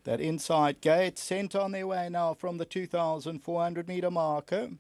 that inside gate. Sent on their way now from the 2,400 metre marker.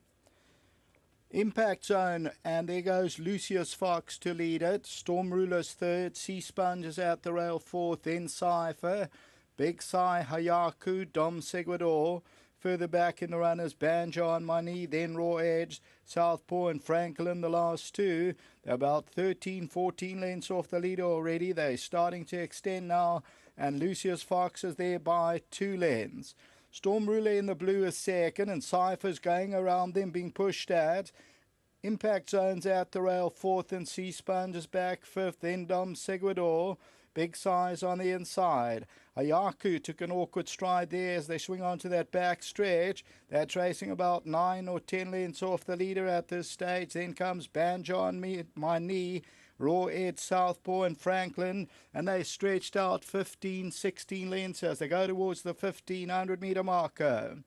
Impact Zone, and there goes Lucius Fox to lead it. Storm Ruler's third. Sea Sponge is at the rail fourth. Then Cypher, Big Sai, Hayaku, Dom Seguidor. Further back in the runners, Banjo and Money, then Raw Edge, Southpaw and Franklin, the last two. They're about 13, 14 lengths off the leader already. They're starting to extend now, and Lucius Fox is there by 2 lengths. Storm Ruler in the blue is second, and Cypher's going around them, being pushed at. Impact Zone's at the rail fourth, and Sea Sponge is back fifth. Then Dom Seguidor. Big Size on the inside. Hayaku took an awkward stride there as they swing onto that back stretch. They're tracing about 9 or 10 lengths off the leader at this stage. Then comes Banjo on My Knee, Raw Edge, Southpaw and Franklin, and they stretched out 15, 16 lengths as they go towards the 1,500 metre marker.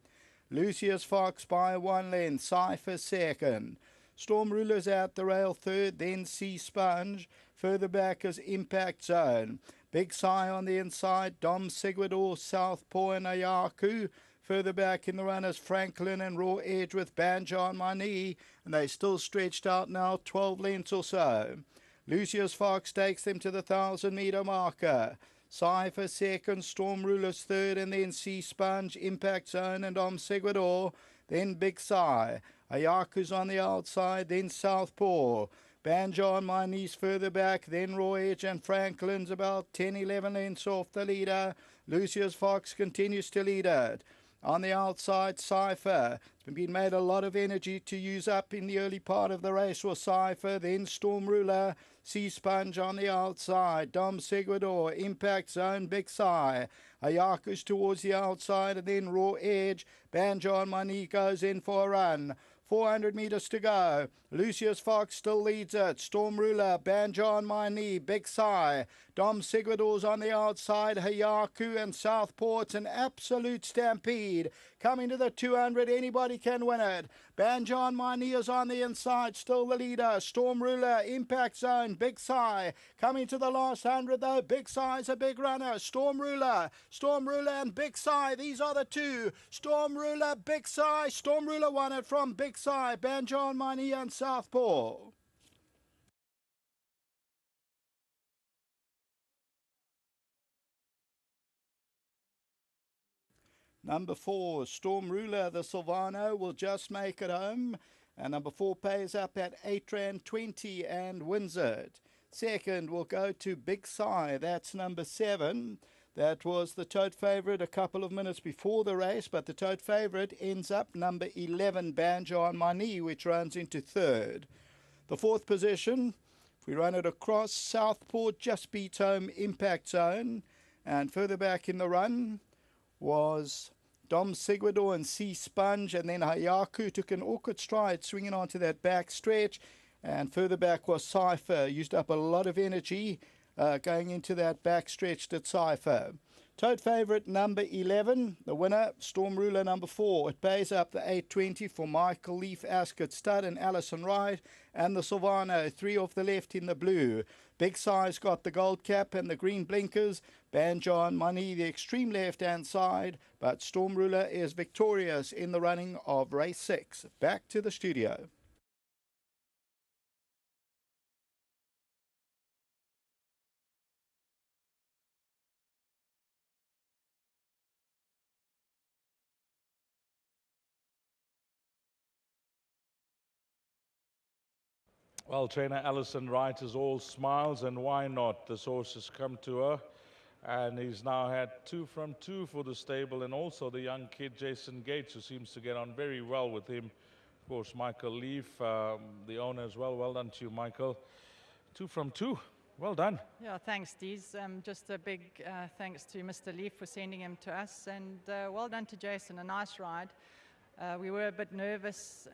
Lucius Fox by 1 length, Cypher second. Storm Ruler's at the rail third, then Sea Sponge. Further back is Impact Zone. Big Sai on the inside, Dom Seguidor, Southpaw and Ayaku. Further back in the runners, Franklin and Raw Edge with Banjo on My Knee. And they still stretched out now 12 lengths or so. Lucius Fox takes them to the 1,000 metre marker. Cypher second, Storm Ruler's third, and then Sea Sponge, Impact Zone and Dom Seguidor. Then Big Sai. Ayaku's on the outside, then Southpaw. Banjo on My Knees further back, then Raw Edge and Franklin's about 10, 11 lengths off the leader. Lucius Fox continues to lead it. On the outside, Cypher. It's been made a lot of energy to use up in the early part of the race for Cypher. Then Storm Ruler, Sea Sponge on the outside. Dom Seguidor, Impact Zone, Big Sai. Ayaku's towards the outside, and then Raw Edge. Banjo on My Knee goes in for a run. 400 metres to go. Lucius Fox still leads it. Storm Ruler, Banjo on My Knee, Big Sai. Dom Seguidor's on the outside. Hayaku and Southpaw. It's an absolute stampede. Coming to the 200, anybody can win it. Banjo on My Knee is on the inside, still the leader. Storm Ruler, Impact Zone, Big Sai. Coming to the last 100 though. Big Sai's a big runner. Storm Ruler and Big Sai. These are the two. Storm Ruler, Big Sai. Storm Ruler won it from Big Sai, Banjo on My Knee and Southpaw. Number 4, Storm Ruler, the Silvano, will just make it home. And number 4 pays up at 8 Rand 20 and wins it. Second will go to Big Sai. That's number 7. That was the tote favourite a couple of minutes before the race, but the tote favourite ends up number 11, Banjo on My Knee, which runs into third. The fourth position, if we run it across, Southpaw just beats home Impact Zone. And further back in the run was Dom Seguidor and Sea Sponge, and then Hayaku took an awkward stride swinging onto that back stretch, and further back was Cypher. Used up a lot of energy going into that back stretch at Cypher. Tote favourite number 11, the winner, Storm Ruler number 4. It pays up the 820 for Michael Leaf, Ascot Stud and Alison Wright, and the Silvano, 3 off the left in the blue. Big Size got the gold cap and the green blinkers. Banjo on My Knee, the extreme left-hand side, but Storm Ruler is victorious in the running of race 6. Back to the studio. Well, trainer Alison Wright is all smiles, and why not? This horse has come to her, and he's now had 2 from 2 for the stable, and also the young kid Jason Gates, who seems to get on very well with him. Of course, Michael Leaf, the owner as well. Well done to you, Michael. 2 from 2. Well done. Yeah, thanks, Dees. Just a big thanks to Mr. Leaf for sending him to us, and well done to Jason. A nice ride. We were a bit nervous,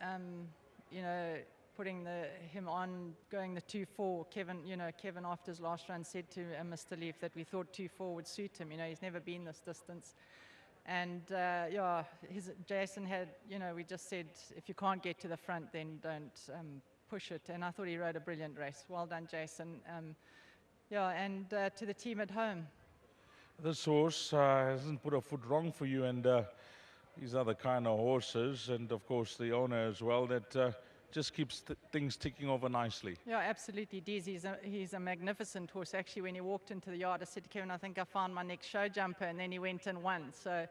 you know, putting him on, going the 2-4. Kevin after his last run said to Mr. Leaf that we thought 2-4 would suit him. You know, he's never been this distance. And yeah, Jason had, you know, we just said, if you can't get to the front, then don't push it. And I thought he rode a brilliant race. Well done, Jason. Yeah, and to the team at home. This horse hasn't put a foot wrong for you, and these are the kind of horses, and of course the owner as well, that just keeps things ticking over nicely. Yeah, absolutely, Deez. He's a magnificent horse. Actually, when he walked into the yard, I said to Kevin, I think I found my next show jumper, and then he went and won. So,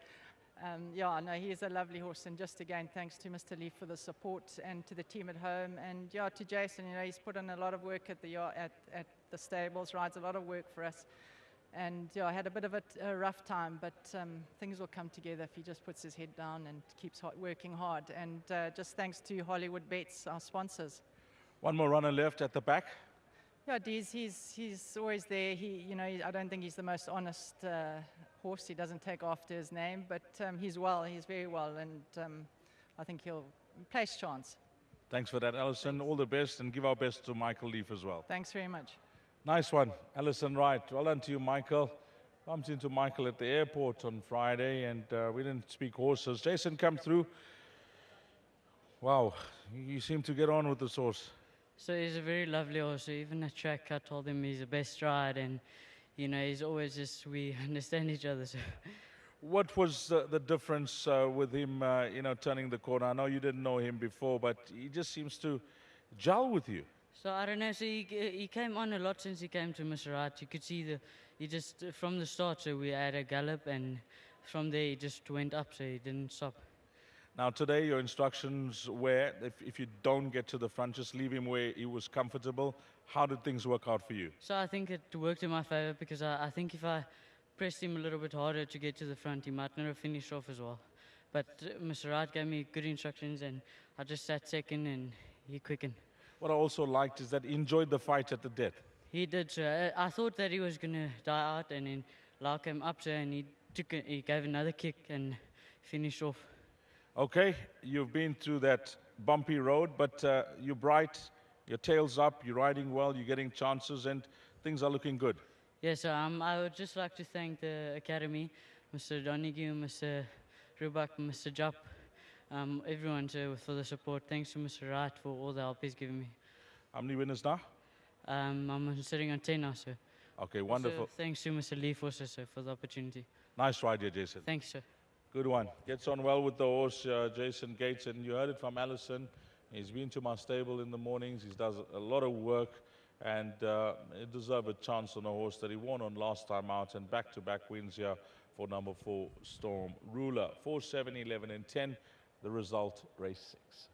yeah, no, he is a lovely horse. And just again, thanks to Mr. Leaf for the support, and to the team at home, and yeah, to Jason. You know, he's put in a lot of work at the yard, at the stables, rides a lot of work for us. And yeah, I had a bit of a rough time, but things will come together if he just puts his head down and keeps working hard. And just thanks to Hollywood Bets, our sponsors. One more runner left at the back. Yeah, Deez, he's always there. I don't think he's the most honest horse. He doesn't take after his name, but he's very well, and I think he'll place chance. Thanks for that, Alison. All the best, and give our best to Michael Leaf as well. Thanks very much. Nice one, Alison Wright. Well done to you, Michael. Bumped into Michael at the airport on Friday, and we didn't speak horses. Jason, come through. Wow, you seem to get on with this horse. So he's a very lovely horse. Even at track, I told him he's the best ride, and you know, he's always just, we understand each other. So. What was the difference with him, turning the corner? I know you didn't know him before, but he just seems to gel with you. So I don't know, so he came on a lot since he came to Mr. Wright. You could see he just, from the start, so we had a gallop, and from there he just went up, so he didn't stop. Now today your instructions were, if you don't get to the front, just leave him where he was comfortable. How did things work out for you? So I think it worked in my favor, because I think if I pressed him a little bit harder to get to the front, he might not have finished off as well. But Mr. Wright gave me good instructions, and I just sat second, and he quickened. What I also liked is that he enjoyed the fight at the death. He did, so I thought that he was going to die out, and then Lau came up, so, and he gave another kick and finished off. Okay, you've been through that bumpy road, but you're bright, your tail's up, you're riding well, you're getting chances, and things are looking good. Yes, I would just like to thank the Academy, Mr. Donahue, Mr. Rubak, Mr. Jupp, everyone for the support. Thanks to Mr. Wright for all the help he's given me. How many winners now? I'm sitting on 10 now, sir. Okay, wonderful. So thanks to Mr. Leaf also, sir, for the opportunity. Nice ride here, Jason. Thanks, sir. Good one. Gets on well with the horse, Jason Gates, and you heard it from Alison. He's been to my stable in the mornings. He does a lot of work, and he deserved a chance on a horse that he won on last time out, and back-to-back wins here for number 4, Storm Ruler. 4, 7, 11, and 10. The result, race 6.